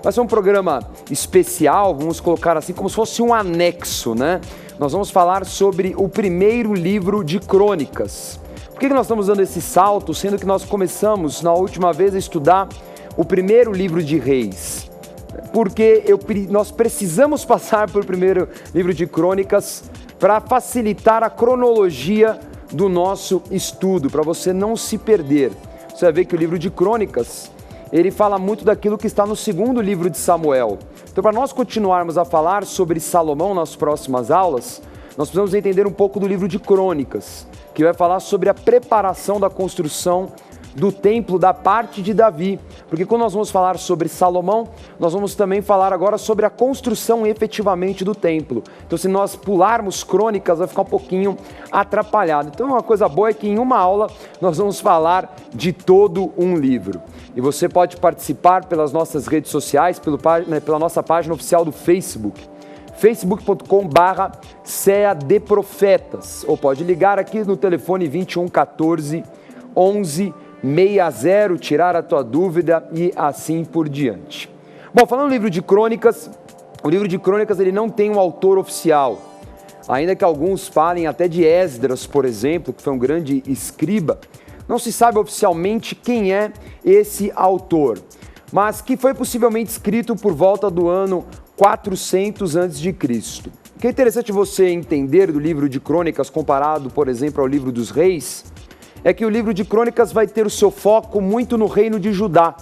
vai ser um programa especial, vamos colocar assim, como se fosse um anexo, né? Nós vamos falar sobre o primeiro livro de Crônicas. Por que nós estamos dando esse salto, sendo que nós começamos na última vez a estudar o primeiro livro de Reis? Porque nós precisamos passar pelo primeiro livro de Crônicas para facilitar a cronologia do nosso estudo, para você não se perder. Você vai ver que o livro de Crônicas, ele fala muito daquilo que está no segundo livro de Samuel. Então, para nós continuarmos a falar sobre Salomão nas próximas aulas, nós precisamos entender um pouco do livro de Crônicas, que vai falar sobre a preparação da construção do templo da parte de Davi, porque quando nós vamos falar sobre Salomão, nós vamos também falar agora sobre a construção efetivamente do templo. Então, se nós pularmos Crônicas, vai ficar um pouquinho atrapalhado. Então, uma coisa boa é que em uma aula nós vamos falar de todo um livro. E você pode participar pelas nossas redes sociais, pela nossa página oficial do Facebook, facebook.com/CEADProfetas, ou pode ligar aqui no telefone 21 14 11 60, tirar a tua dúvida e assim por diante. Bom, falando do livro de Crônicas, o livro de Crônicas ele não tem um autor oficial, ainda que alguns falem até de Esdras, por exemplo, que foi um grande escriba. Não se sabe oficialmente quem é esse autor, mas que foi possivelmente escrito por volta do ano 400 a.C. O que é interessante você entender do livro de Crônicas comparado, por exemplo, ao livro dos Reis, é que o livro de Crônicas vai ter o seu foco muito no reino de Judá,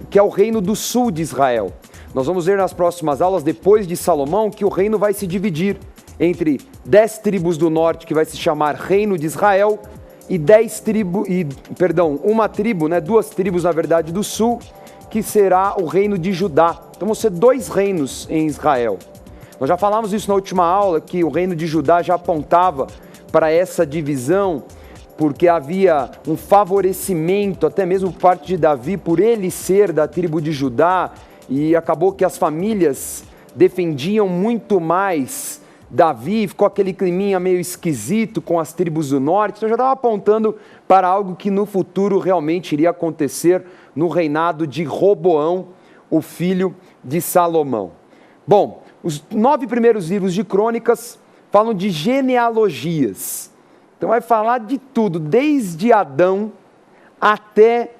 que é o reino do sul de Israel. Nós vamos ver nas próximas aulas, depois de Salomão, que o reino vai se dividir entre 10 tribos do norte, que vai se chamar Reino de Israel, e duas tribos, na verdade, do sul, que será o reino de Judá. Então vão ser 2 reinos em Israel. Nós já falamos isso na última aula, que o reino de Judá já apontava para essa divisão, porque havia um favorecimento, até mesmo por parte de Davi, por ele ser da tribo de Judá, e acabou que as famílias defendiam muito mais Davi, ficou aquele climinha meio esquisito com as tribos do norte, então já estava apontando para algo que no futuro realmente iria acontecer no reinado de Roboão, o filho de Salomão. Bom, os 9 primeiros livros de Crônicas falam de genealogias. Então vai falar de tudo, desde Adão até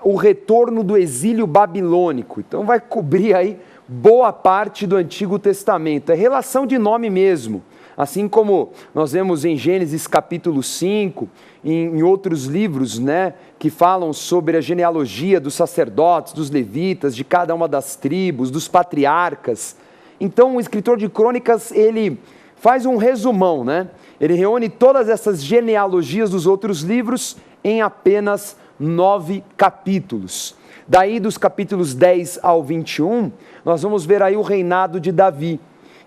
o retorno do exílio babilônico. Então vai cobrir aí boa parte do Antigo Testamento. É relação de nome mesmo. Assim como nós vemos em Gênesis capítulo 5, em outros livros, né, que falam sobre a genealogia dos sacerdotes, dos levitas, de cada uma das tribos, dos patriarcas. Então o escritor de Crônicas, ele faz um resumão, né? Ele reúne todas essas genealogias dos outros livros em apenas 9 capítulos. Daí dos capítulos 10 ao 21, nós vamos ver aí o reinado de Davi.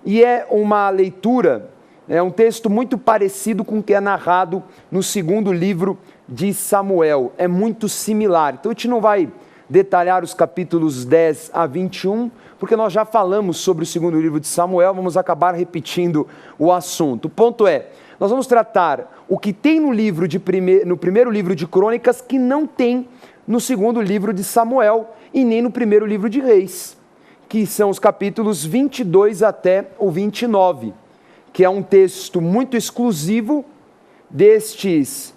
E é uma leitura, é um texto muito parecido com o que é narrado no segundo livro de Samuel. É muito similar. Então a gente não vai detalhar os capítulos 10 a 21, porque nós já falamos sobre o segundo livro de Samuel, vamos acabar repetindo o assunto. O ponto é, nós vamos tratar o que tem no primeiro livro de Crônicas que não tem no segundo livro de Samuel e nem no primeiro livro de Reis, que são os capítulos 22 até o 29, que é um texto muito exclusivo destes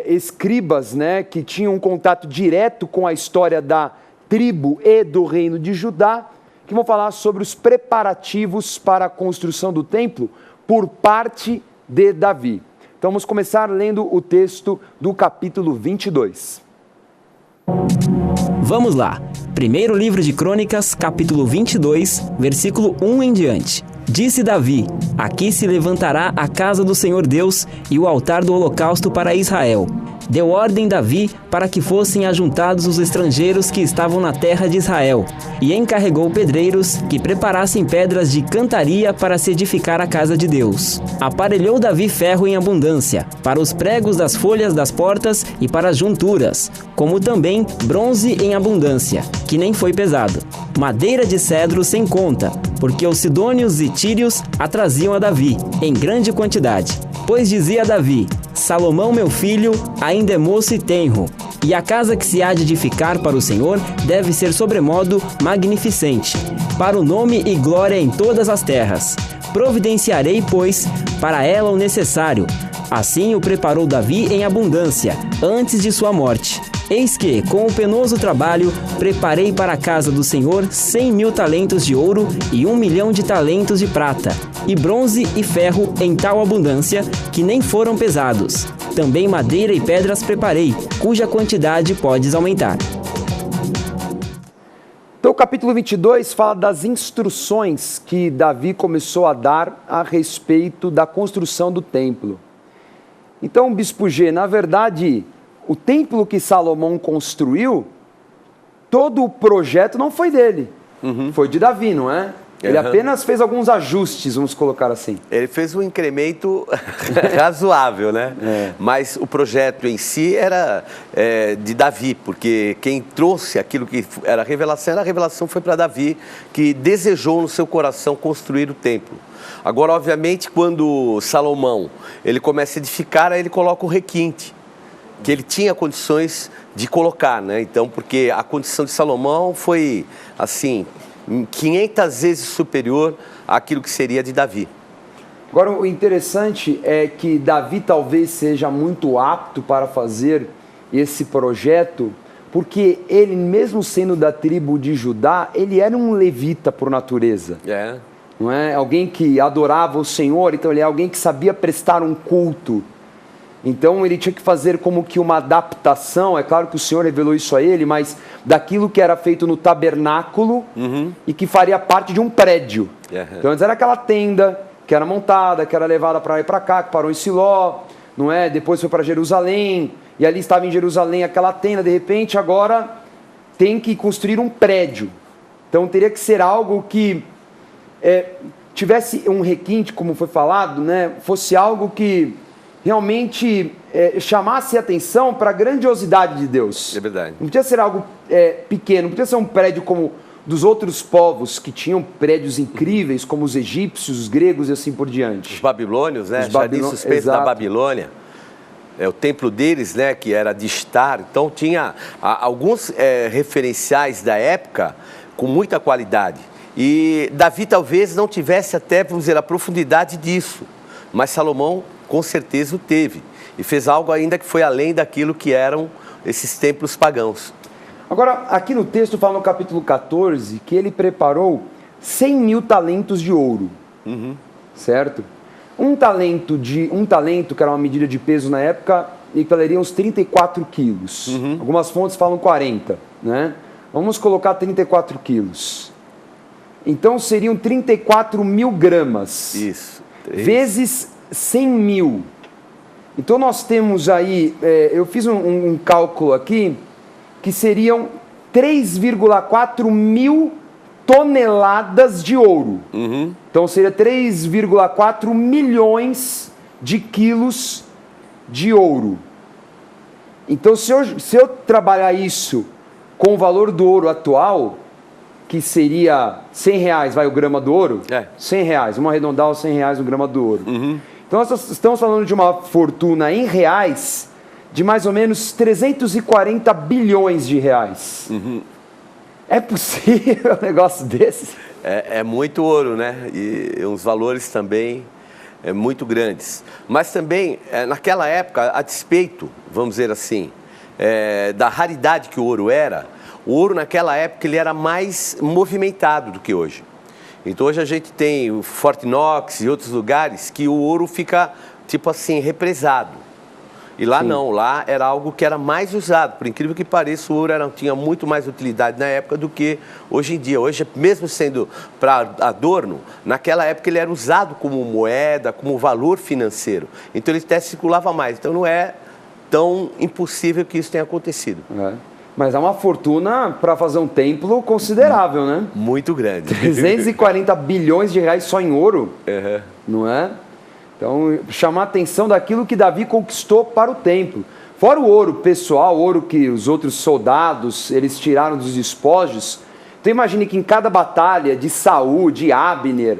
escribas, né, que tinham um contato direto com a história da tribo e do reino de Judá, que vão falar sobre os preparativos para a construção do templo por parte de Davi. Então vamos começar lendo o texto do capítulo 22. Vamos lá. Primeiro livro de Crônicas, capítulo 22, versículo 1 em diante. Disse Davi: aqui se levantará a casa do Senhor Deus e o altar do holocausto para Israel. Deu ordem Davi para que fossem ajuntados os estrangeiros que estavam na terra de Israel, e encarregou pedreiros que preparassem pedras de cantaria para se edificar a casa de Deus. Aparelhou Davi ferro em abundância, para os pregos das folhas das portas e para as junturas, como também bronze em abundância, que nem foi pesado. Madeira de cedro sem conta, porque os sidônios e tírios a traziam a Davi, em grande quantidade. Pois dizia Davi: Salomão meu filho ainda é moço e tenro, E a casa que se há de edificar para o Senhor deve ser sobremodo magnificente, para o nome e glória em todas as terras. Providenciarei, pois, para ela o necessário. Assim o preparou Davi em abundância, antes de sua morte. Eis que, com o penoso trabalho, preparei para a casa do Senhor 100.000 talentos de ouro e 1.000.000 de talentos de prata, e bronze e ferro em tal abundância que nem foram pesados. Também madeira e pedras preparei, cuja quantidade podes aumentar. Então o capítulo 22 fala das instruções que Davi começou a dar a respeito da construção do templo. Então, Bispo G, na verdade, o templo que Salomão construiu, todo o projeto não foi dele, foi de Davi, não é? Ele apenas fez alguns ajustes, vamos colocar assim. Ele fez um incremento razoável, né? Mas o projeto em si era de Davi, porque quem trouxe aquilo que era a revelação foi para Davi, que desejou no seu coração construir o templo. Agora, obviamente, quando Salomão ele começa a edificar, aí ele coloca o requinte, que ele tinha condições de colocar, né? Então, porque a condição de Salomão foi, assim, 500 vezes superior àquilo que seria de Davi. Agora, o interessante é que Davi talvez seja muito apto para fazer esse projeto, porque ele, mesmo sendo da tribo de Judá, ele era um levita por natureza. Não é? Alguém que adorava o Senhor, então ele é alguém que sabia prestar um culto. Então ele tinha que fazer como que uma adaptação, é claro que o Senhor revelou isso a ele, mas daquilo que era feito no tabernáculo e que faria parte de um prédio. Então antes era aquela tenda que era montada, que era levada para lá e para cá, que parou em Siló, não é? Depois foi para Jerusalém, e ali estava em Jerusalém aquela tenda, de repente agora tem que construir um prédio. Então teria que ser algo que tivesse um requinte, como foi falado, né? Fosse algo que realmente chamasse atenção para a grandiosidade de Deus. É verdade. Não podia ser algo pequeno, não podia ser um prédio como dos outros povos que tinham prédios incríveis, como os egípcios, os gregos e assim por diante. Os babilônios, né? Jardim suspenso da Babilônia. O templo deles, né, que era de estar. Então tinha alguns referenciais da época com muita qualidade. E Davi talvez não tivesse até, vamos dizer, a profundidade disso. Mas Salomão com certeza o teve. E fez algo ainda que foi além daquilo que eram esses templos pagãos. Agora, aqui no texto fala no capítulo 14 que ele preparou 100.000 talentos de ouro. Certo? Um talento, que era uma medida de peso na época, equivaleria uns 34 quilos. Algumas fontes falam 40, né? Vamos colocar 34 quilos. Então seriam 34.000 gramas. Isso. Vezes 100.000. Então nós temos aí, eu fiz um cálculo aqui, que seriam 3,4 mil toneladas de ouro. Então seria 3,4 milhões de quilos de ouro. Então se eu trabalhar isso com o valor do ouro atual, que seria R$100, vai o grama do ouro? R$100, vamos arredondar os R$100 o grama do ouro. Então nós estamos falando de uma fortuna em reais de mais ou menos 340 bilhões de reais. É possível um negócio desse? É muito ouro, né? E uns valores também muito grandes. Mas também, naquela época, a despeito, vamos dizer assim, da raridade que o ouro naquela época ele era mais movimentado do que hoje. Então hoje a gente tem o Fort Knox e outros lugares que o ouro fica, tipo assim, represado. E lá não, lá era algo que era mais usado. Por incrível que pareça, o ouro tinha muito mais utilidade na época do que hoje em dia. Hoje, mesmo sendo para adorno, naquela época ele era usado como moeda, como valor financeiro. Então ele até circulava mais. Então não é tão impossível que isso tenha acontecido. Mas é uma fortuna para fazer um templo considerável, né? Muito grande. 340 bilhões de reais só em ouro, não é? Então, chamar a atenção daquilo que Davi conquistou para o templo. Fora o ouro pessoal, o ouro que os outros soldados, eles tiraram dos despojos. Então, imagine que em cada batalha de Saul, de Abner,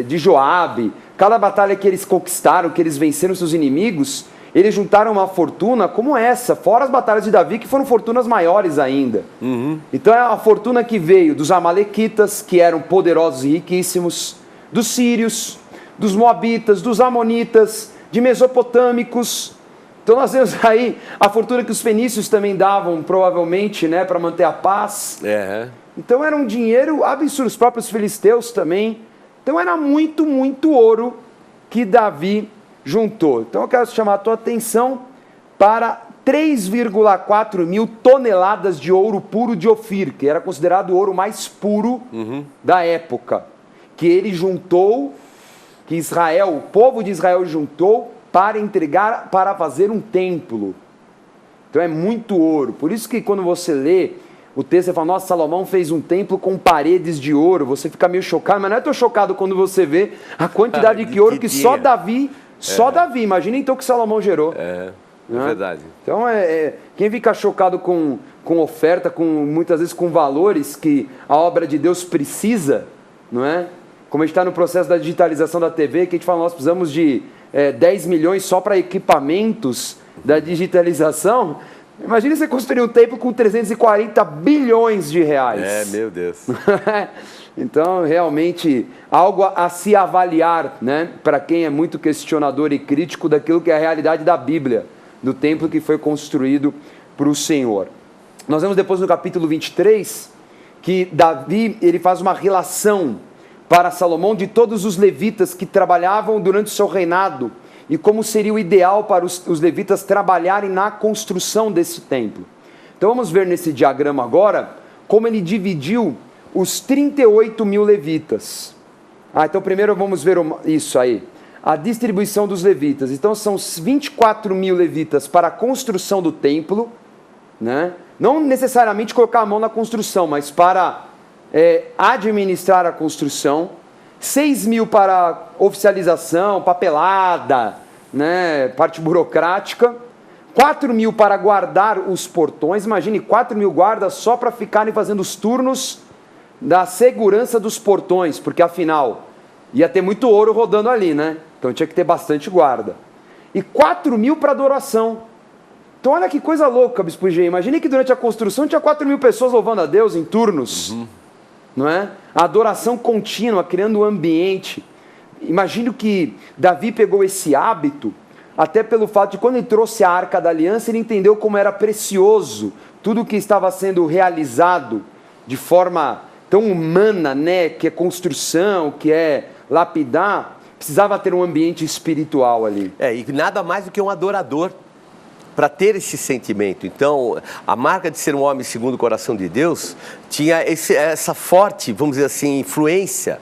de Joabe, cada batalha que eles conquistaram, que eles venceram seus inimigos, eles juntaram uma fortuna como essa, fora as batalhas de Davi, que foram fortunas maiores ainda. Então é a fortuna que veio dos amalequitas, que eram poderosos e riquíssimos, dos sírios, dos moabitas, dos amonitas, de mesopotâmicos. Então nós vemos aí a fortuna que os fenícios também davam, provavelmente, né, para manter a paz. Então era um dinheiro absurdo, os próprios filisteus também. Então era muito, muito ouro que Davi juntou. Então eu quero chamar a tua atenção para 3,4 mil toneladas de ouro puro de Ofir, que era considerado o ouro mais puro da época, que ele juntou, que Israel, o povo de Israel juntou para entregar, para fazer um templo. Então é muito ouro. Por isso que quando você lê o texto, você fala, nossa, Salomão fez um templo com paredes de ouro. Você fica meio chocado, mas não é tão chocado quando você vê a quantidade de ouro que só Davi, imagina então o que Salomão gerou. É verdade. Então, quem fica chocado com oferta, muitas vezes com valores que a obra de Deus precisa, não é? Como a gente está no processo da digitalização da TV, que a gente fala, nós precisamos de 10 milhões só para equipamentos da digitalização. Imagina você construir um templo com 340 bilhões de reais. Meu Deus. Então, realmente, algo a se avaliar, né? Para quem é muito questionador e crítico daquilo que é a realidade da Bíblia, do templo que foi construído para o Senhor. Nós vemos depois no capítulo 23, que Davi ele faz uma relação para Salomão de todos os levitas que trabalhavam durante o seu reinado, e como seria o ideal para os levitas trabalharem na construção desse templo. Então vamos ver nesse diagrama agora, como ele dividiu os 38 mil levitas. Então primeiro vamos ver isso aí, a distribuição dos levitas. Então são 24 mil levitas para a construção do templo, né? Não necessariamente colocar a mão na construção, mas para administrar a construção. 6 mil para oficialização, papelada, né, parte burocrática. 4 mil para guardar os portões. Imagine 4 mil guardas só para ficarem fazendo os turnos da segurança dos portões, porque afinal ia ter muito ouro rodando ali, né? Então tinha que ter bastante guarda. E 4 mil para adoração. Então olha que coisa louca, Bispo G. Imagine que durante a construção tinha 4 mil pessoas louvando a Deus em turnos. Não é? A adoração contínua, criando um ambiente. Imagino que Davi pegou esse hábito, até pelo fato de quando ele trouxe a Arca da Aliança, ele entendeu como era precioso tudo que estava sendo realizado de forma tão humana, né? Que é construção, que é lapidar, precisava ter um ambiente espiritual ali. E nada mais do que um adorador para ter esse sentimento. Então, a marca de ser um homem segundo o coração de Deus tinha essa forte, vamos dizer assim, influência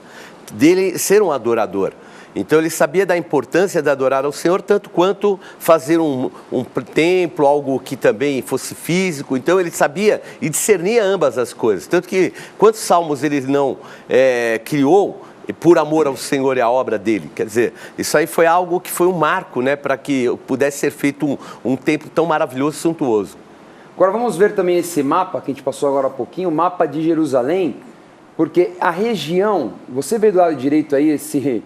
dele ser um adorador. Então, ele sabia da importância de adorar ao Senhor, tanto quanto fazer um templo, algo que também fosse físico. Então, ele sabia e discernia ambas as coisas. Tanto que, quantos salmos ele não criou por amor ao Senhor e à obra dele? Quer dizer, isso aí foi algo que foi um marco, né, para que pudesse ser feito um templo tão maravilhoso e suntuoso. Agora vamos ver também esse mapa, que a gente passou agora há pouquinho, o mapa de Jerusalém, porque a região, você vê do lado direito aí, esse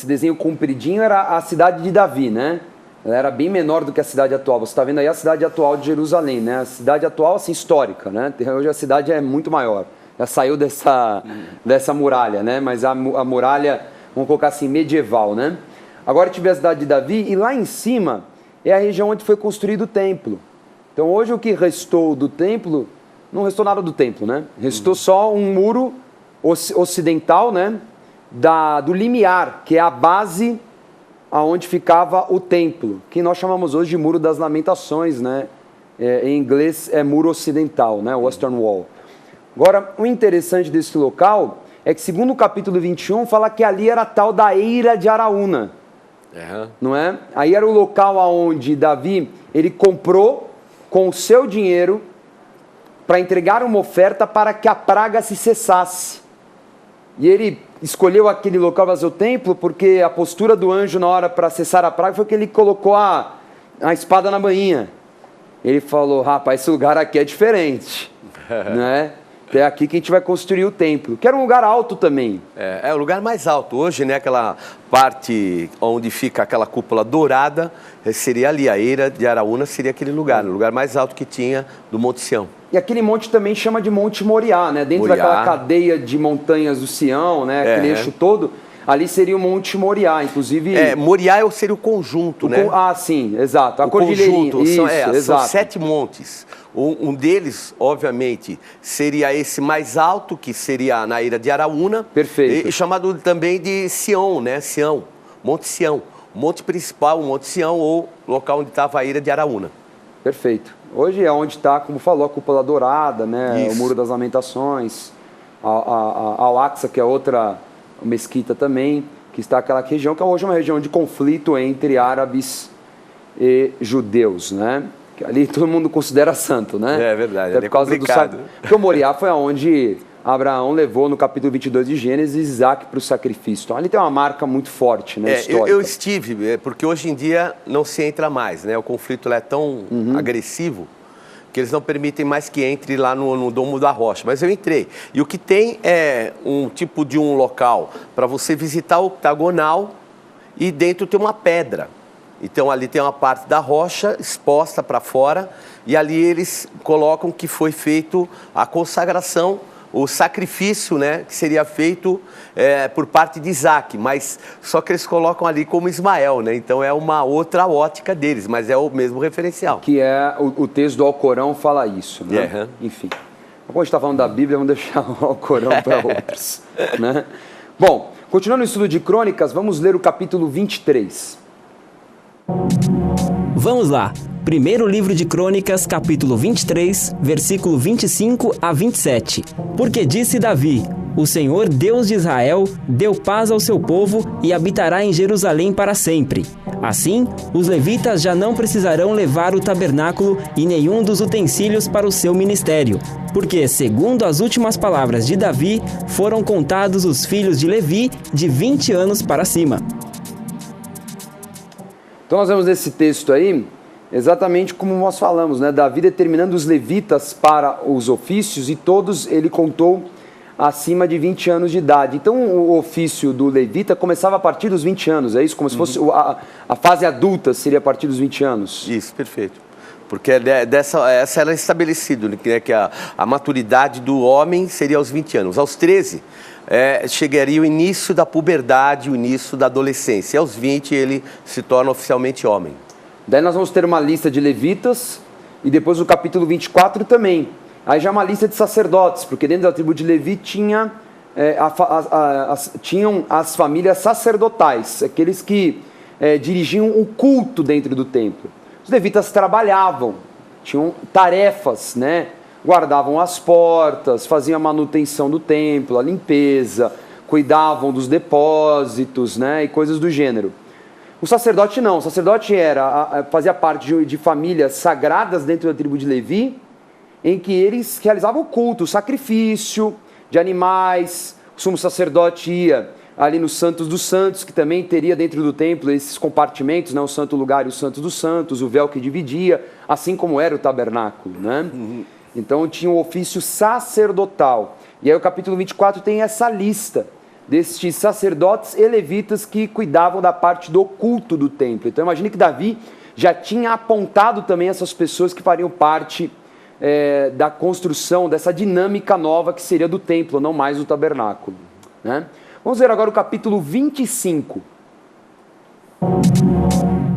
desenho compridinho, era a cidade de Davi, né? Ela era bem menor do que a cidade atual. Você está vendo aí a cidade atual de Jerusalém, né? A cidade atual, assim, histórica, né? Hoje a cidade é muito maior. Já saiu dessa muralha, né? Mas a muralha, vamos colocar assim, medieval, né? Agora tive a cidade de Davi e lá em cima é a região onde foi construído o templo. Então hoje o que restou do templo, não restou nada do templo, né? Restou só um muro ocidental, né? Do limiar, que é a base aonde ficava o templo, que nós chamamos hoje de Muro das Lamentações, né? Em inglês é muro ocidental, né? Western Wall. Agora, o interessante desse local é que, segundo o capítulo 21, fala que ali era a tal da Eira de Araúna. Não é? Aí era o local onde Davi, ele comprou com o seu dinheiro para entregar uma oferta para que a praga se cessasse. E ele escolheu aquele local para fazer o templo porque a postura do anjo na hora para cessar a praga foi que ele colocou a espada na bainha. Ele falou, rapaz, esse lugar aqui é diferente. Né? É aqui que a gente vai construir o templo, que era um lugar alto também. É o lugar mais alto. Hoje, né, aquela parte onde fica aquela cúpula dourada, seria ali, a Eira de Araúna seria aquele lugar, o lugar mais alto que tinha do Monte Sião. E aquele monte também chama de Monte Moriá, né? Dentro Moriá. daquela cadeia de montanhas do Sião, né? Aquele eixo todo, ali seria o Monte Moriá, inclusive... Moriá seria o conjunto, né? Sim, exato. O conjunto, Isso, são 7 montes. Um deles, obviamente, seria esse mais alto, que seria na Eira de Araúna. Perfeito. E chamado também de Sião, né? Sião, Monte Sião. O monte principal, o Monte Sião, ou local onde estava a Eira de Araúna. Perfeito. Hoje é onde está, como falou, a Cúpula Dourada, né? Isso. O Muro das Lamentações, a Al-Aqsa, que é outra mesquita também, que está aquela região, que hoje é uma região de conflito entre árabes e judeus, né? Que ali todo mundo considera santo, né? É verdade, é por causa complicado. Porque o Moriá foi onde Abraão levou, no capítulo 22 de Gênesis, Isaac para o sacrifício. Então ali tem uma marca muito forte, né? Histórica. Eu estive, porque hoje em dia não se entra mais, né? O conflito é tão agressivo que eles não permitem mais que entre lá no Domo da Rocha. Mas eu entrei. E o que tem é um tipo de um local para você visitar o octagonal e dentro tem uma pedra. Então ali tem uma parte da rocha exposta para fora e ali eles colocam que foi feito a consagração, o sacrifício, né, que seria feito por parte de Isaac, mas só que eles colocam ali como Ismael, né? Então é uma outra ótica deles, mas é o mesmo referencial. Que é o texto do Alcorão fala isso, né? Enfim. Como a gente está falando da Bíblia, vamos deixar o Alcorão para outros, né? Bom, continuando o estudo de Crônicas, vamos ler o capítulo 23. Vamos lá. Primeiro livro de Crônicas, capítulo 23, versículo 25 a 27. Porque disse Davi: O Senhor, Deus de Israel, deu paz ao seu povo e habitará em Jerusalém para sempre. Assim, os levitas já não precisarão levar o tabernáculo e nenhum dos utensílios para o seu ministério. Porque, segundo as últimas palavras de Davi, foram contados os filhos de Levi de 20 anos para cima. Então nós vemos nesse texto aí, exatamente como nós falamos, né? Davi determinando os levitas para os ofícios e todos ele contou acima de 20 anos de idade. Então o ofício do levita começava a partir dos 20 anos, é isso? Como se fosse a fase adulta seria a partir dos 20 anos? Isso, perfeito. Porque essa era estabelecido, né, que a maturidade do homem seria aos 20 anos. Aos 13, chegaria o início da puberdade, o início da adolescência. E aos 20 ele se torna oficialmente homem. Daí nós vamos ter uma lista de levitas e depois no capítulo 24 também. Aí já uma lista de sacerdotes, porque dentro da tribo de Levi tinham as famílias sacerdotais, aqueles que dirigiam o culto dentro do templo. Os levitas trabalhavam, tinham tarefas, né? Guardavam as portas, faziam a manutenção do templo, a limpeza, cuidavam dos depósitos, né? E coisas do gênero. O sacerdote não, o sacerdote fazia parte de famílias sagradas dentro da tribo de Levi, em que eles realizavam o culto, o sacrifício de animais. O sumo sacerdote ia ali nos Santos dos Santos, que também teria dentro do templo esses compartimentos, né? O Santo Lugar e o Santo dos Santos, o véu que dividia, assim como era o tabernáculo, né? Então tinha um ofício sacerdotal. E aí o capítulo 24 tem essa lista destes sacerdotes e levitas que cuidavam da parte do culto do templo. Então imagine que Davi já tinha apontado também essas pessoas que fariam parte da construção, dessa dinâmica nova que seria do templo, não mais do tabernáculo, né? Vamos ver agora o capítulo 25.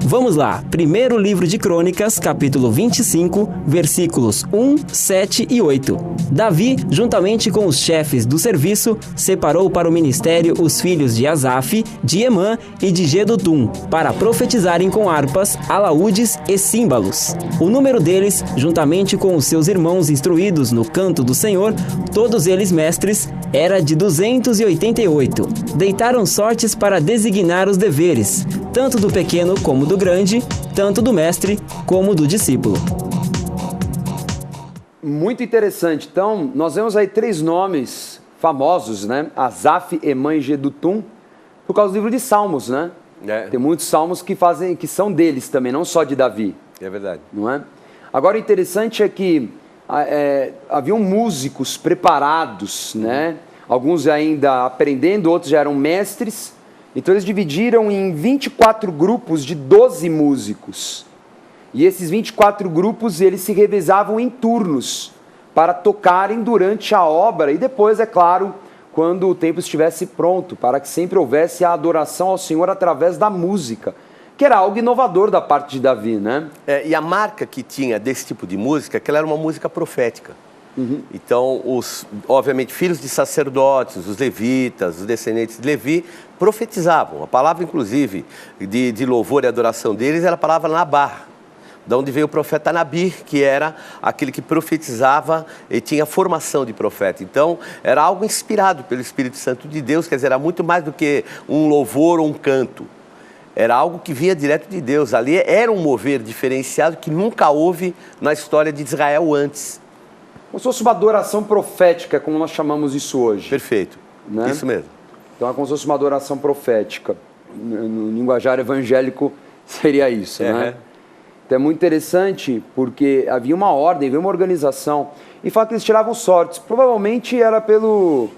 Vamos lá, primeiro livro de Crônicas, capítulo 25, versículos 1, 7 e 8. Davi, juntamente com os chefes do serviço, separou para o ministério os filhos de Asaf, de Emã e de Gedutum, para profetizarem com harpas, alaúdes e símbalos. O número deles, juntamente com os seus irmãos instruídos no canto do Senhor, todos eles mestres, era de 288. Deitaram sortes para designar os deveres, tanto do pequeno como do grande, tanto do mestre como do discípulo. Muito interessante. Então, nós vemos aí 3 nomes famosos, né? Asaf, Emã e Gedutum, por causa do livro de Salmos, né? Tem muitos salmos que são deles também, não só de Davi. É verdade. Não é? Agora, o interessante é que haviam músicos preparados, né? Alguns ainda aprendendo, outros já eram mestres. Então eles dividiram em 24 grupos de 12 músicos. E esses 24 grupos, eles se revezavam em turnos para tocarem durante a obra e depois, é claro, quando o templo estivesse pronto, para que sempre houvesse a adoração ao Senhor através da música, que era algo inovador da parte de Davi, né? E a marca que tinha desse tipo de música, que ela era uma música profética. Então, obviamente, filhos de sacerdotes, os levitas, os descendentes de Levi, profetizavam. A palavra, inclusive, de louvor e adoração deles era a palavra Nabar, da onde veio o profeta Nabi, que era aquele que profetizava e tinha formação de profeta. Então, era algo inspirado pelo Espírito Santo de Deus, quer dizer, era muito mais do que um louvor ou um canto. Era algo que vinha direto de Deus. Ali era um mover diferenciado que nunca houve na história de Israel antes. Como se fosse uma adoração profética, como nós chamamos isso hoje. Perfeito, né? Isso mesmo. Então é como se fosse uma adoração profética. No linguajar evangélico seria isso, né? Então é muito interessante porque havia uma ordem, havia uma organização. E fala que eles tiravam sortes. Provavelmente era pelo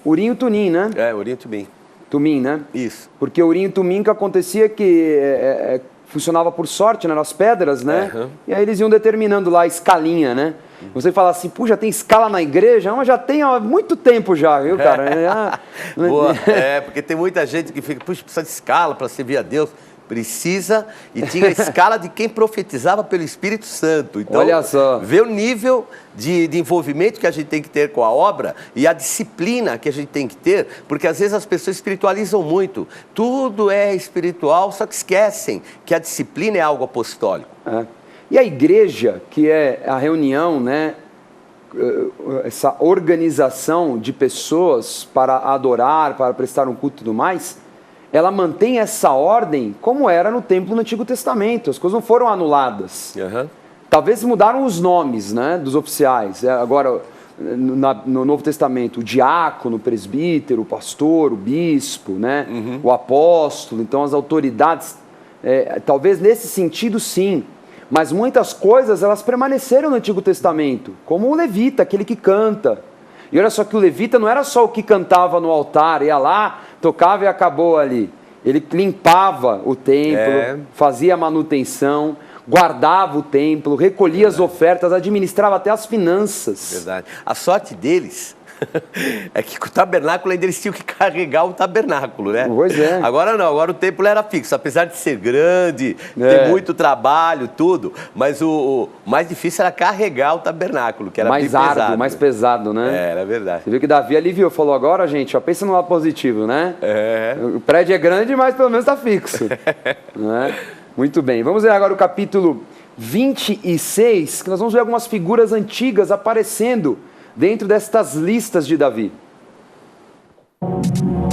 Urim e Tumim, né? Urim e Tumim. Tumim, né? Isso. Porque o Urim e Tumim que acontecia que funcionava por sorte, né? Nas pedras, né? E aí eles iam determinando lá a escalinha, né? Você fala assim, puxa, tem escala na igreja? Mas já tem há muito tempo já, viu, cara? Boa. Porque tem muita gente que fica, puxa, precisa de escala para servir a Deus. Precisa, e tinha a escala de quem profetizava pelo Espírito Santo. Então, olha só. Vê o nível de envolvimento que a gente tem que ter com a obra e a disciplina que a gente tem que ter, porque às vezes as pessoas espiritualizam muito. Tudo é espiritual, só que esquecem que a disciplina é algo apostólico. E a igreja, que é a reunião, né, essa organização de pessoas para adorar, para prestar um culto e tudo mais, ela mantém essa ordem como era no templo no Antigo Testamento. As coisas não foram anuladas. Talvez mudaram os nomes, né, dos oficiais. Agora, no Novo Testamento, o diácono, o presbítero, o pastor, o bispo, né, o apóstolo. Então, as autoridades, talvez nesse sentido, sim. Mas muitas coisas, elas permaneceram no Antigo Testamento, como o levita, aquele que canta. E olha só que o levita não era só o que cantava no altar, ia lá, tocava e acabou ali. Ele limpava o templo, fazia manutenção, guardava o templo, recolhia as ofertas, administrava até as finanças. Verdade. A sorte deles é que com o tabernáculo ainda eles tinham que carregar o tabernáculo, né? Pois é. Agora não, agora o templo era fixo, apesar de ser grande, ter muito trabalho, tudo, mas o mais difícil era carregar o tabernáculo, que era mais bem árduo, pesado. mais pesado, né? Era verdade. Você viu que Davi aliviou, falou agora, gente, ó, pensa no lado positivo, né? O prédio é grande, mas pelo menos está fixo. Né? Muito bem, vamos ver agora o capítulo 26, que nós vamos ver algumas figuras antigas aparecendo dentro destas listas de Davi.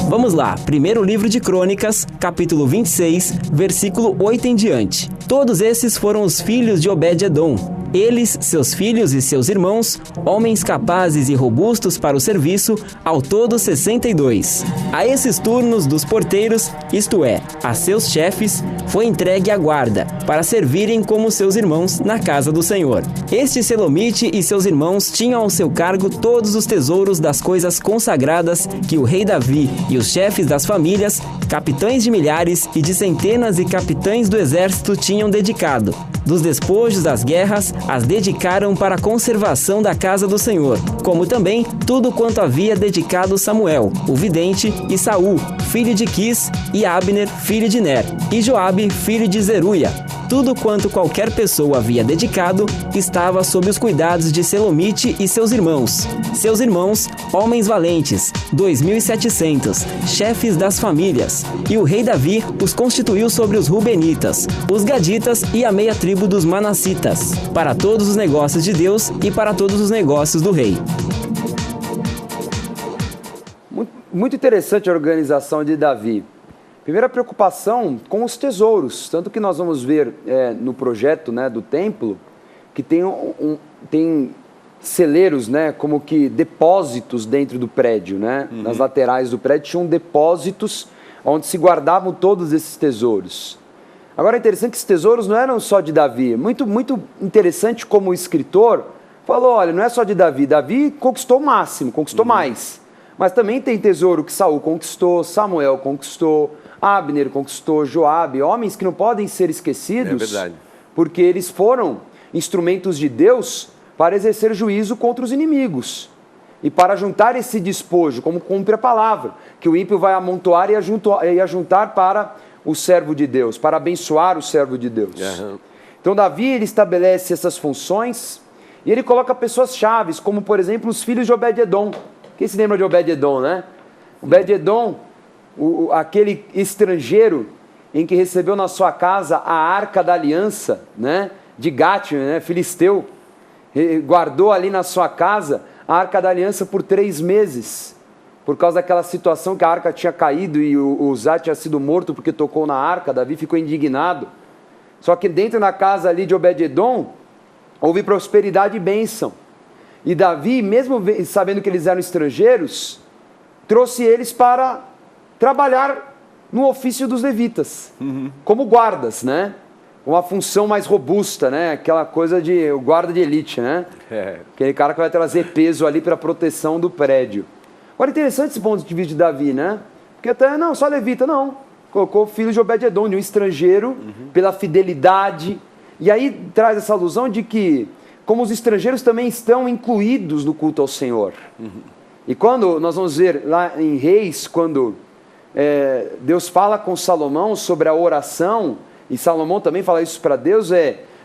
Vamos lá, primeiro livro de Crônicas, capítulo 26, versículo 8 em diante. Todos esses foram os filhos de Obed-edom. Eles, seus filhos e seus irmãos, homens capazes e robustos para o serviço, ao todo 62. A esses turnos dos porteiros, isto é, a seus chefes, foi entregue a guarda, para servirem como seus irmãos na casa do Senhor. Este Selomite e seus irmãos tinham ao seu cargo todos os tesouros das coisas consagradas que o rei Davi e os chefes das famílias, capitães de milhares e de centenas e capitães do exército tinham dedicado. Dos despojos das guerras, as dedicaram para a conservação da casa do Senhor, como também tudo quanto havia dedicado Samuel, o vidente, e Saul, filho de Quis, e Abner, filho de Ner, e Joabe, filho de Zeruia. Tudo quanto qualquer pessoa havia dedicado estava sob os cuidados de Selomite e seus irmãos. Seus irmãos, homens valentes, 2.700, chefes das famílias. E o rei Davi os constituiu sobre os Rubenitas, os Gaditas e a meia tribo dos Manassitas, para todos os negócios de Deus e para todos os negócios do rei. Muito interessante a organização de Davi. Primeira preocupação com os tesouros, tanto que nós vamos ver no projeto, né, do templo, que tem celeiros, né, como que depósitos dentro do prédio, né? Nas laterais do prédio tinham depósitos onde se guardavam todos esses tesouros. Agora é interessante que esses tesouros não eram só de Davi, muito interessante como o escritor falou, olha, não é só de Davi. Davi conquistou o máximo, conquistou mais. Mas também tem tesouro que Saul conquistou, Samuel conquistou, Abner conquistou, Joabe, homens que não podem ser esquecidos. É verdade. Porque eles foram instrumentos de Deus para exercer juízo contra os inimigos. E para juntar esse despojo, como cumpre a palavra, que o ímpio vai amontoar e ajuntar para o servo de Deus, para abençoar o servo de Deus. Uhum. Então Davi, ele estabelece essas funções e ele coloca pessoas chaves, como por exemplo os filhos de Obed-Edom. Quem se lembra de Obed-Edom, né? Obed-Edom, aquele estrangeiro em que recebeu na sua casa a Arca da Aliança, né? De Gate, né? Filisteu, guardou ali na sua casa a Arca da Aliança por 3 meses, por causa daquela situação que a arca tinha caído e o Uzá tinha sido morto porque tocou na arca. Davi ficou indignado. Só que dentro da casa ali de Obed-Edom, houve prosperidade e bênção. E Davi, mesmo sabendo que eles eram estrangeiros, trouxe eles para trabalhar no ofício dos levitas, como guardas, né? Uma função mais robusta, né? Aquela coisa de o guarda de elite, né? Aquele cara que vai trazer peso ali para a proteção do prédio. Agora, interessante esse ponto de vista de Davi, né? Porque até, não, só levita, não. Colocou o filho de Obed-Edom, de um estrangeiro, pela fidelidade. E aí traz essa alusão de que, como os estrangeiros também estão incluídos no culto ao Senhor. E quando nós vamos ver lá em Reis, quando Deus fala com Salomão sobre a oração, e Salomão também fala isso para Deus,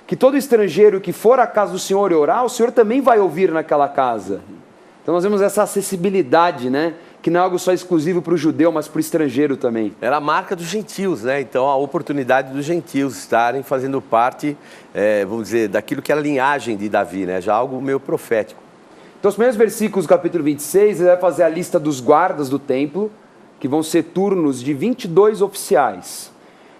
que todo estrangeiro que for à casa do Senhor e orar, o Senhor também vai ouvir naquela casa. Então nós vemos essa acessibilidade, né? Que não é algo só exclusivo para o judeu, mas para o estrangeiro também. Era a marca dos gentios, né? Então a oportunidade dos gentios estarem fazendo parte, vamos dizer, daquilo que é a linhagem de Davi, né? Já algo meio profético. Então os primeiros versículos do capítulo 26, ele vai fazer a lista dos guardas do templo, que vão ser turnos de 22 oficiais.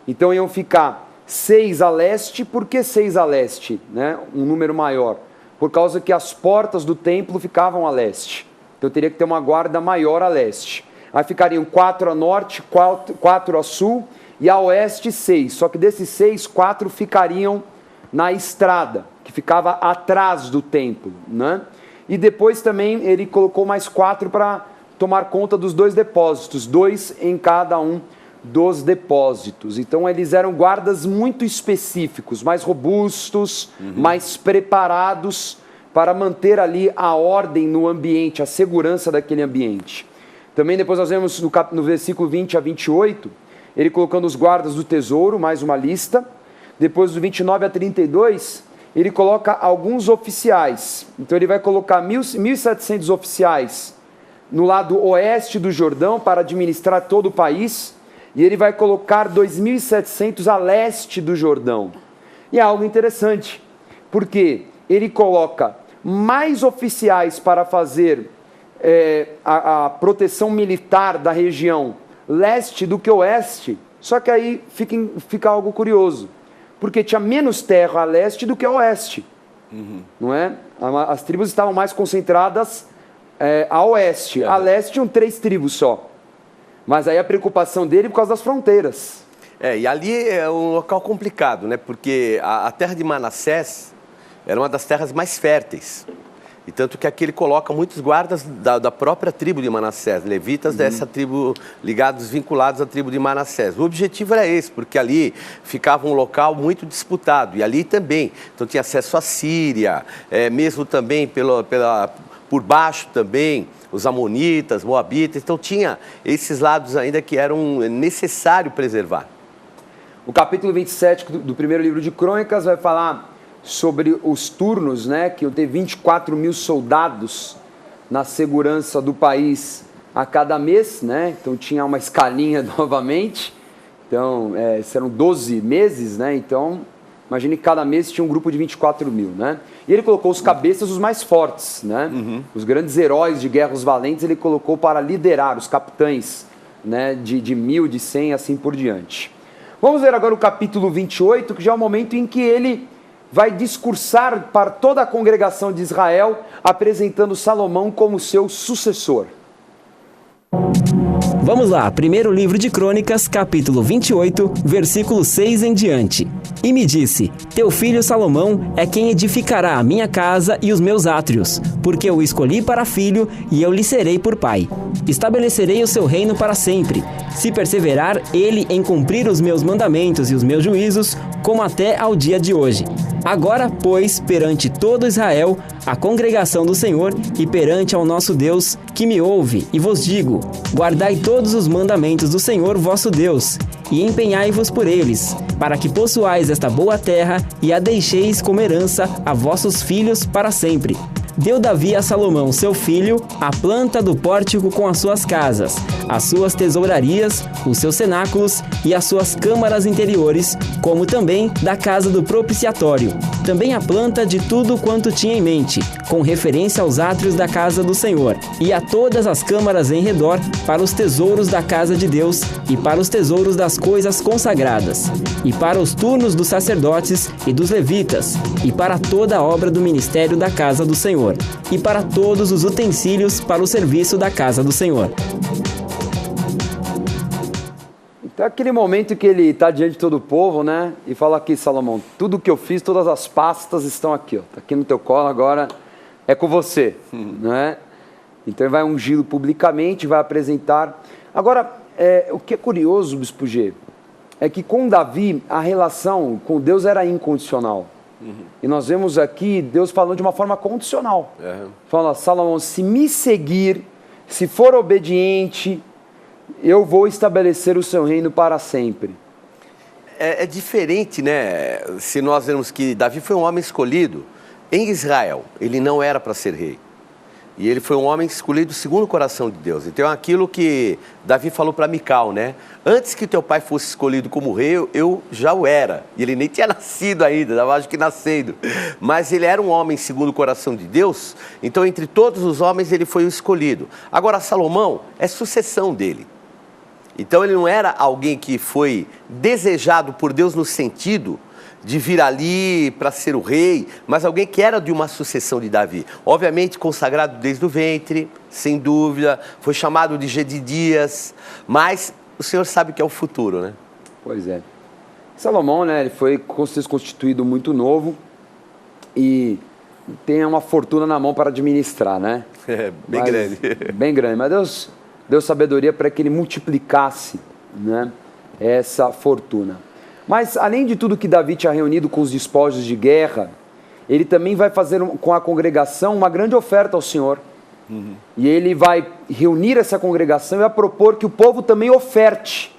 Então iam ficar 6 a leste. Por que 6 a leste? Né? Um número maior. Por causa que as portas do templo ficavam a leste. Então teria que ter uma guarda maior a leste. Aí ficariam 4 a norte, 4 a sul e a oeste 6. Só que desses 6, 4 ficariam na estrada, que ficava atrás do templo. Né? E depois também ele colocou mais 4 para tomar conta dos 2 depósitos, 2 em cada um dos depósitos. Então eles eram guardas muito específicos, mais robustos, mais preparados para manter ali a ordem no ambiente, a segurança daquele ambiente. Também depois nós vemos no versículo 20 a 28, ele colocando os guardas do tesouro, mais uma lista. Depois do 29 a 32, ele coloca alguns oficiais. Então ele vai colocar 1.700 oficiais no lado oeste do Jordão para administrar todo o país. E ele vai colocar 2.700 a leste do Jordão. E é algo interessante, porque ele coloca mais oficiais para fazer a proteção militar da região leste do que oeste. Só que aí fica algo curioso, porque tinha menos terra a leste do que a oeste. Não é? As tribos estavam mais concentradas a oeste. A leste tinham 3 tribos só. Mas aí a preocupação dele é por causa das fronteiras. E ali é um local complicado, né? Porque a terra de Manassés era uma das terras mais férteis. E tanto que aqui ele coloca muitos guardas da própria tribo de Manassés, levitas dessa tribo, vinculados à tribo de Manassés. O objetivo era esse, porque ali ficava um local muito disputado. E ali também, então tinha acesso à Síria, mesmo também por baixo também, os amonitas, moabitas, então tinha esses lados ainda que eram necessário preservar. O capítulo 27 do primeiro livro de Crônicas vai falar sobre os turnos, né, que iam ter 24.000 soldados na segurança do país a cada mês, né, então tinha uma escalinha novamente, então serão 12 meses, né, então imagine que cada mês tinha um grupo de 24.000, né? E ele colocou os cabeças, os mais fortes, né? Os grandes heróis de guerra, os valentes, ele colocou para liderar, os capitães, né? De 1.000, de 100, assim por diante. Vamos ver agora o capítulo 28, que já é o momento em que ele vai discursar para toda a congregação de Israel, apresentando Salomão como seu sucessor. Vamos lá, primeiro livro de Crônicas, capítulo 28, versículo 6 em diante. e me disse: Teu filho Salomão é quem edificará a minha casa e os meus átrios, porque eu o escolhi para filho e eu lhe serei por pai. Estabelecerei o seu reino para sempre, se perseverar ele em cumprir os meus mandamentos e os meus juízos, como até ao dia de hoje. Agora, pois, perante todo Israel, a congregação do Senhor e perante ao nosso Deus, que me ouve, e vos digo: guardai todos os mandamentos do Senhor vosso Deus, e empenhai-vos por eles, para que possuais esta boa terra e a deixeis como herança a vossos filhos para sempre. Deu Davi a Salomão, seu filho, a planta do pórtico com as suas casas, as suas tesourarias, os seus cenáculos e as suas câmaras interiores, como também da casa do propiciatório. Também a planta de tudo quanto tinha em mente, com referência aos átrios da casa do Senhor, e a todas as câmaras em redor, para os tesouros da casa de Deus, e para os tesouros das coisas consagradas, e para os turnos dos sacerdotes e dos levitas, e para toda a obra do ministério da casa do Senhor, e para todos os utensílios para o serviço da casa do Senhor. Então é aquele momento que ele está diante de todo o povo, né? E fala aqui, Salomão, tudo que eu fiz, todas as pastas estão aqui, ó. Tá aqui no teu colo, agora é com você, né? Então ele vai ungí-lo publicamente, vai apresentar. Agora, o que é curioso, Bispo G, é que com Davi a relação com Deus era incondicional. E nós vemos aqui Deus falando de uma forma condicional. Fala: Salomão, se me seguir, se for obediente, eu vou estabelecer o seu reino para sempre. É diferente, né? Se nós vemos que Davi foi um homem escolhido em Israel, ele não era para ser rei. E ele foi um homem escolhido segundo o coração de Deus. Então, aquilo que Davi falou para Mical, né? Antes que teu pai fosse escolhido como rei, eu já o era. E ele nem tinha nascido ainda, eu acho que nascendo. Mas ele era um homem segundo o coração de Deus, então entre todos os homens ele foi o escolhido. Agora, Salomão é sucessão dele. Então, ele não era alguém que foi desejado por Deus no sentido de vir ali para ser o rei, mas alguém que era de uma sucessão de Davi. Obviamente consagrado desde o ventre, sem dúvida, foi chamado de Gedidias, mas o Senhor sabe que é o futuro, né? Pois é. Salomão, né, ele foi constituído muito novo e tem uma fortuna na mão para administrar, né? Bem grande. Bem grande, mas Deus deu sabedoria para que ele multiplicasse, né, essa fortuna. Mas, além de tudo que Davi tinha reunido com os despojos de guerra, ele também vai fazer com a congregação uma grande oferta ao Senhor. E ele vai reunir essa congregação e vai propor que o povo também oferte,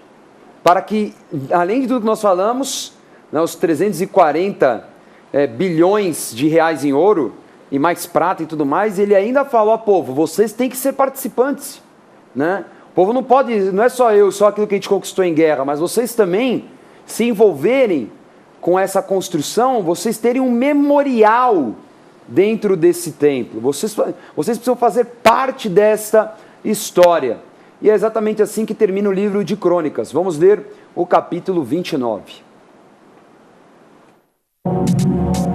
para que, além de tudo que nós falamos, né, os 340 bilhões de reais em ouro, e mais prata e tudo mais, ele ainda falou ao povo: vocês têm que ser participantes, né? O povo não pode, não é só aquilo que a gente conquistou em guerra, mas vocês também se envolverem com essa construção, vocês terem um memorial dentro desse templo. Vocês precisam fazer parte dessa história. E é exatamente assim que termina o livro de Crônicas. Vamos ler o capítulo 29.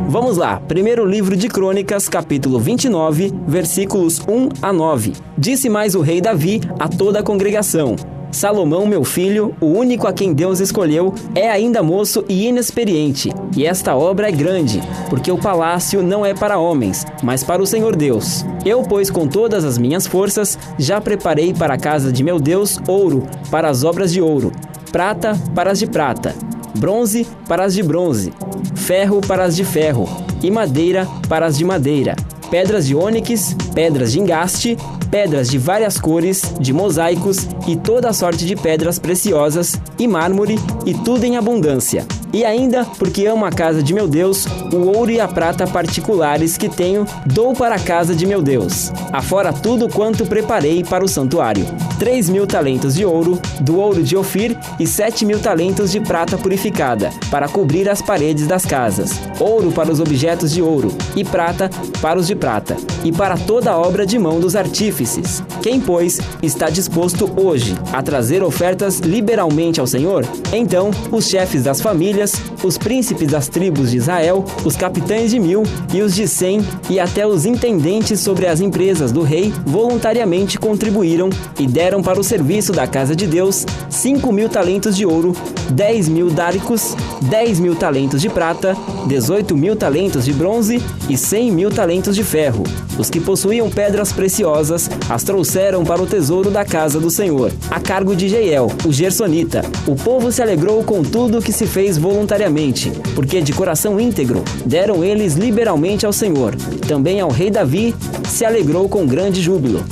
Vamos lá, primeiro livro de Crônicas, capítulo 29, versículos 1 a 9. Disse mais o rei Davi a toda a congregação: Salomão, meu filho, o único a quem Deus escolheu, é ainda moço e inexperiente, e esta obra é grande, porque o palácio não é para homens, mas para o Senhor Deus. Eu, pois, com todas as minhas forças, já preparei para a casa de meu Deus ouro para as obras de ouro, prata para as de prata, bronze para as de bronze, ferro para as de ferro, e madeira para as de madeira, pedras de ônix, pedras de engaste, pedras de várias cores, de mosaicos e toda a sorte de pedras preciosas, e mármore, e tudo em abundância. E ainda, porque amo a casa de meu Deus, o ouro e a prata particulares que tenho, dou para a casa de meu Deus. Afora tudo quanto preparei para o santuário: 3.000 talentos de ouro, do ouro de Ofir, e 7.000 talentos de prata purificada, para cobrir as paredes das casas. Ouro para os objetos de ouro, e prata para os de prata, e para toda a obra de mão dos artífices. Quem, pois, está disposto hoje a trazer ofertas liberalmente ao Senhor? Então, os chefes das famílias famílias, os príncipes das tribos de Israel, os capitães de 1000 e os de 100 e até os intendentes sobre as empresas do rei voluntariamente contribuíram e deram para o serviço da casa de Deus 5.000 talentos de ouro, 10.000 dáricos, 10.000 talentos de prata, 18.000 talentos de bronze e 100.000 talentos de ferro. Os que possuíam pedras preciosas as trouxeram para o tesouro da casa do Senhor, a cargo de Jeiel, o gersonita. O povo se alegrou com tudo que se fez voluntariamente, porque de coração íntegro deram eles liberalmente ao Senhor. Também ao rei Davi se alegrou com grande júbilo.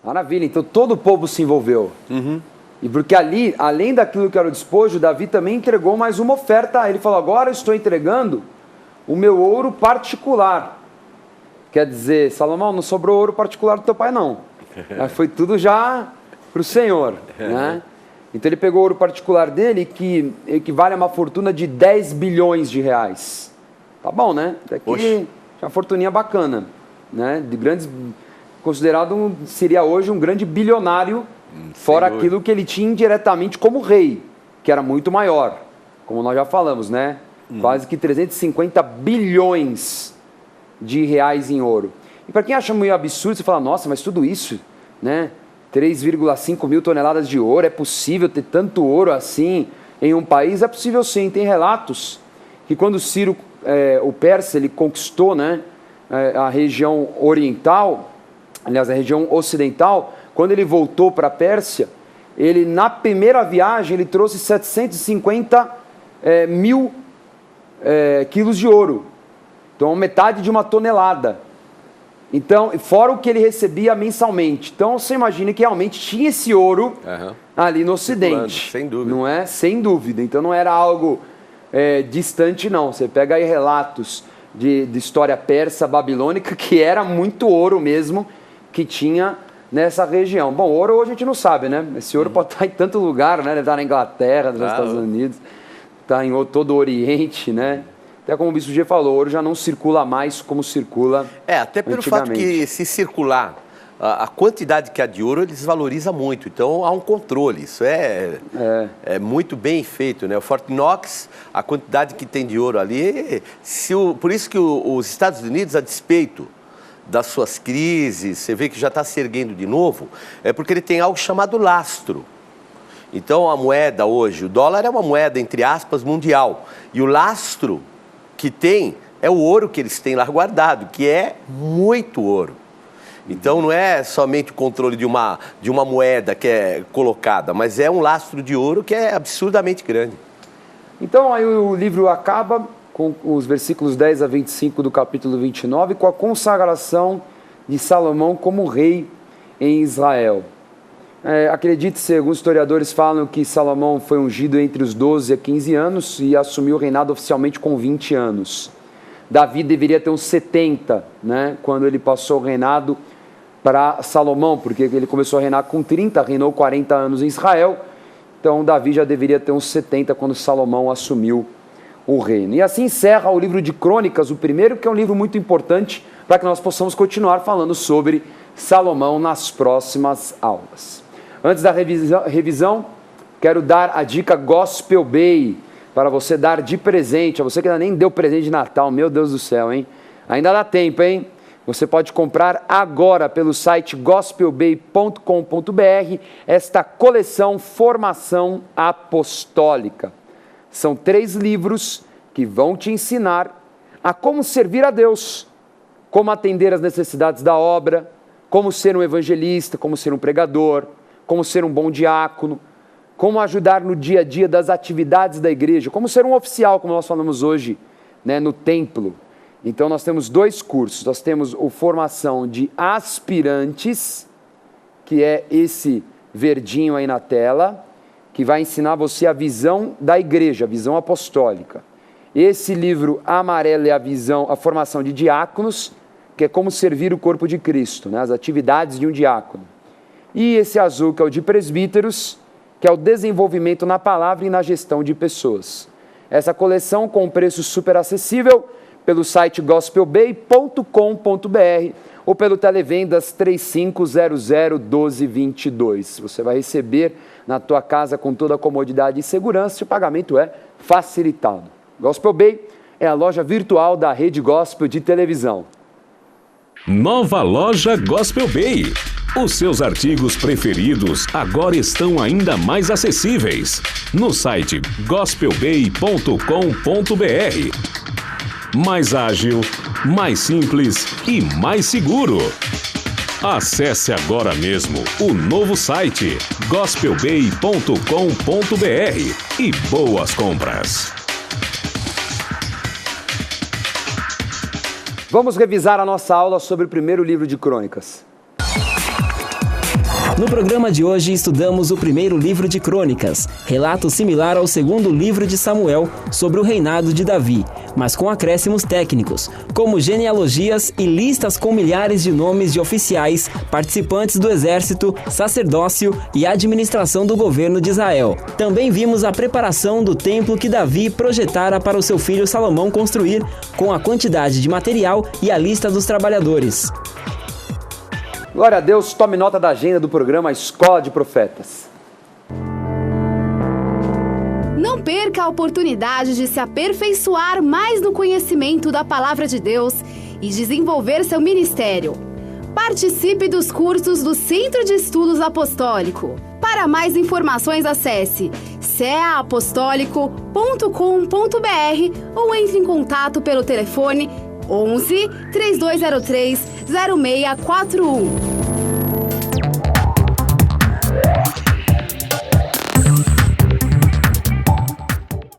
Maravilha, então todo o povo se envolveu. E porque ali, além daquilo que era o despojo, Davi também entregou mais uma oferta. Ele falou, agora eu estou entregando o meu ouro particular. Quer dizer, Salomão, não sobrou ouro particular do teu pai, não. Foi tudo já para o Senhor, né? Então ele pegou o ouro particular dele, que equivale a uma fortuna de 10 bilhões de reais. Tá bom, né? Até que é uma fortuninha bacana, né? De grandes, considerado, seria hoje um grande bilionário, fora aquilo que ele tinha indiretamente como rei, que era muito maior, como nós já falamos, né? Quase que 350 bilhões de reais em ouro. E para quem acha meio absurdo, você fala, nossa, mas tudo isso, né? 3,5 mil toneladas de ouro, é possível ter tanto ouro assim em um país? É possível sim, tem relatos que quando Ciro, o persa, ele conquistou, né, a região oriental, aliás, a região ocidental, quando ele voltou para a Pérsia, ele, na primeira viagem, ele trouxe 750 mil quilos de ouro. Então, metade de uma tonelada. Então, fora o que ele recebia mensalmente. Então, você imagina que realmente tinha esse ouro ali no Ocidente. Sem dúvida. Não é? Sem dúvida. Então, não era algo distante, não. Você pega aí relatos de história persa, babilônica, que era muito ouro mesmo que tinha nessa região. Bom, ouro hoje a gente não sabe, né? Esse ouro pode estar em tanto lugar, né? Deve estar na Inglaterra, nos Estados Unidos, está em todo o Oriente, né? Até como o Bispo G falou, o ouro já não circula mais como circula até pelo fato que se circular a quantidade que há de ouro, ele desvaloriza muito. Então, há um controle. Isso é muito bem feito, né? O Fort Knox, a quantidade que tem de ouro ali... por isso que os Estados Unidos, a despeito das suas crises, você vê que já está se erguendo de novo, é porque ele tem algo chamado lastro. Então, a moeda hoje, o dólar é uma moeda, entre aspas, mundial. E o lastro que tem é o ouro que eles têm lá guardado, que é muito ouro. Então, não é somente o controle de uma moeda que é colocada, mas é um lastro de ouro que é absurdamente grande. Então, aí o livro acaba com os versículos 10 a 25 do capítulo 29, com a consagração de Salomão como rei em Israel. Acredite-se, alguns historiadores falam que Salomão foi ungido entre os 12 a 15 anos e assumiu o reinado oficialmente com 20 anos. Davi deveria ter uns 70, né, quando ele passou o reinado para Salomão, porque ele começou a reinar com 30, reinou 40 anos em Israel, então Davi já deveria ter uns 70 quando Salomão assumiu o reino. E assim encerra o livro de Crônicas, o primeiro, que é um livro muito importante para que nós possamos continuar falando sobre Salomão nas próximas aulas. Antes da revisão, quero dar a dica Gospel Bay, para você dar de presente, a você que ainda nem deu presente de Natal, meu Deus do céu, hein? Ainda dá tempo, hein? Você pode comprar agora pelo site gospelbay.com.br esta coleção Formação Apostólica. São 3 livros que vão te ensinar a como servir a Deus, como atender às necessidades da obra, como ser um evangelista, como ser um pregador, como ser um bom diácono, como ajudar no dia a dia das atividades da igreja, como ser um oficial, como nós falamos hoje, né, no templo. Então nós temos 2 cursos, nós temos a formação de aspirantes, que é esse verdinho aí na tela, que vai ensinar você a visão da igreja, a visão apostólica. Esse livro amarelo é a formação de diáconos, que é como servir o corpo de Cristo, né, as atividades de um diácono. E esse azul, que é o de presbíteros, que é o desenvolvimento na palavra e na gestão de pessoas. Essa coleção com um preço super acessível pelo site gospelbay.com.br. ou pelo Televendas 3500-1222. Você vai receber na tua casa com toda a comodidade e segurança e o pagamento é facilitado. Gospel Bay é a loja virtual da Rede Gospel de televisão. Nova loja Gospel Bay. Os seus artigos preferidos agora estão ainda mais acessíveis no site gospelbay.com.br. Mais ágil, mais simples e mais seguro. Acesse agora mesmo o novo site gospelbay.com.br e boas compras. Vamos revisar a nossa aula sobre o primeiro livro de Crônicas. No programa de hoje, estudamos o primeiro livro de Crônicas, relato similar ao segundo livro de Samuel sobre o reinado de Davi, mas com acréscimos técnicos, como genealogias e listas com milhares de nomes de oficiais, participantes do exército, sacerdócio e administração do governo de Israel. Também vimos a preparação do templo que Davi projetara para o seu filho Salomão construir, com a quantidade de material e a lista dos trabalhadores. Glória a Deus, tome nota da agenda do programa Escola de Profetas. Não perca a oportunidade de se aperfeiçoar mais no conhecimento da Palavra de Deus e desenvolver seu ministério. Participe dos cursos do Centro de Estudos Apostólico. Para mais informações, acesse ceaapostólico.com.br ou entre em contato pelo telefone 11 3203 0641.